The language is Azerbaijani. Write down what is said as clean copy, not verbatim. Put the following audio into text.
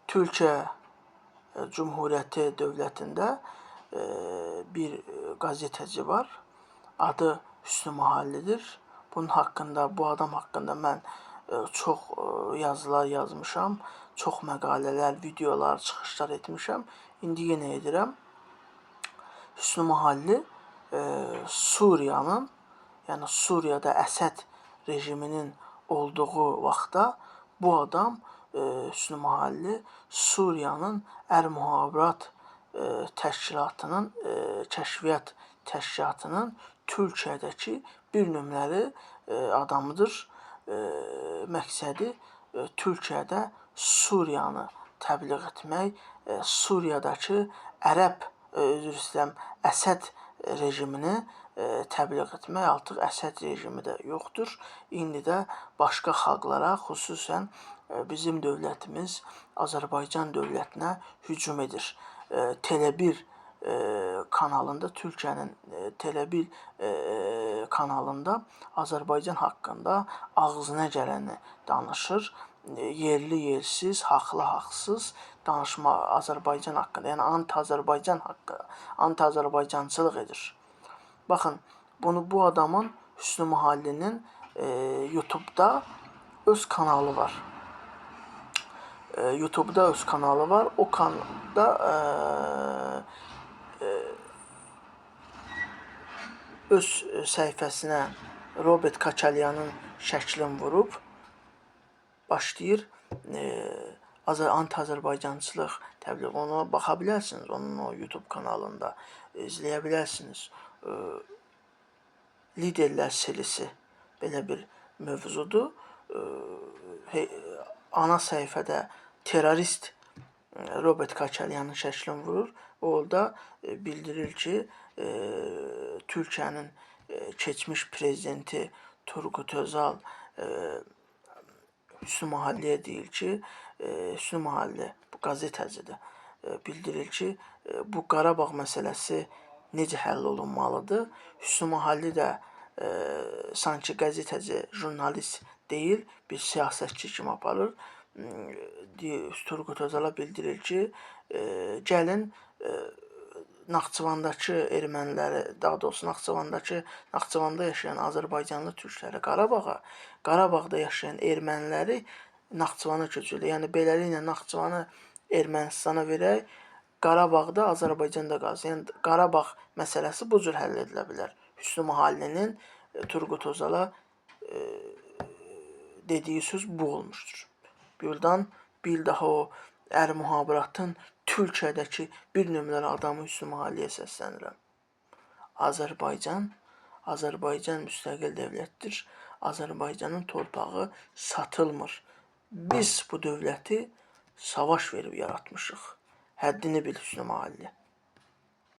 Türkiyə Cumhuriyyəti dövlətində bir gazeteci var. Adı Hüsnü Mahallidir. Bunun haqqında, bu adam haqqında mən çox yazılar yazmışam, çox məqalələr, videolar, çıxışlar etmişəm. İndi yenə edirəm. Hüsnü Mahalli Suriyanın, yəni Suriyada Əsəd rejiminin olduğu vaxtda bu adam Hüsnü Mahalli Suriyanın Ər-Müxabirat Təşkilatının, Kəşfiyyat Təşkilatının Türkiyədəki bir nömrəli adamıdır. Məqsədi Türkiyədə Suriyanı təbliğ etmək, Suriyadakı üzr istəyirəm, Əsəd rejimini təbliğ etmək. Artıq Əsəd rejimi də yoxdur. İndi də başqa xalqlara, xüsusən bizim dövlətimiz Azərbaycan dövlətinə hücum edir. Tele1 kanalında, Türkiyənin Tele1 kanalında Azərbaycan haqqında ağzına gələni danışır. Yerli, yersiz, haqlı, haqsız danışma Azərbaycan haqqında, yəni anti-Azərbaycan haqqı, anti-Azərbaycançılıq edir. Baxın, bu adamın, Hüsnü Mahallinin YouTube'da öz kanalı var. YouTube'da öz kanalı var. O kanalda öz səhifəsinə Robert Koçalyanın şəklini vurub başlayır anti-Azərbaycançılıq təbliğ. Ona baxa bilərsiniz, onun o YouTube kanalında izləyə bilərsiniz. Liderlər serisi belə bir mövzudur. Ana səhifədə terrorist Robert Koçalyanın şəklini vurur. Orada bildirir ki, Türkiyənin keçmiş prezidenti Turgut Özal Hüsnü Mahalliyə deyir ki, Hüsnü Mahalli, bu gazetecidir, bildirir ki, bu Qarabağ məsələsi necə həll olunmalıdır. Hüsnü Mahalli də sanki gazeteci, jurnalist deyil, bir siyasətçi kimi aparır. Turgut Özala bildirir ki, gəlin Naxçıvandakı erməniləri, daha doğrusu Naxçıvanda yaşayan Azərbaycanlı türkləri Qarabağda yaşayan erməniləri Naxçıvana köçürür. Yəni beləliklə Naxçıvanı Ermənistana verək, Qarabağda Azərbaycanda qalsın. Yəni Qarabağ məsələsi bu cür həll edilə bilər. Hüsnü Mahallinin Turgut Özala dediyi söz bu olmuşdur. Buradan bir daha o Ər-Müxabiratın Türkiyədəki bir nömrəli adamı Hüsnü Mahalliyə səslənirəm. Azərbaycan müstəqil dövlətdir. Azərbaycanın torpağı satılmır. Biz bu dövləti savaş verib yaratmışıq. Həddini bil Hüsnü Mahalli.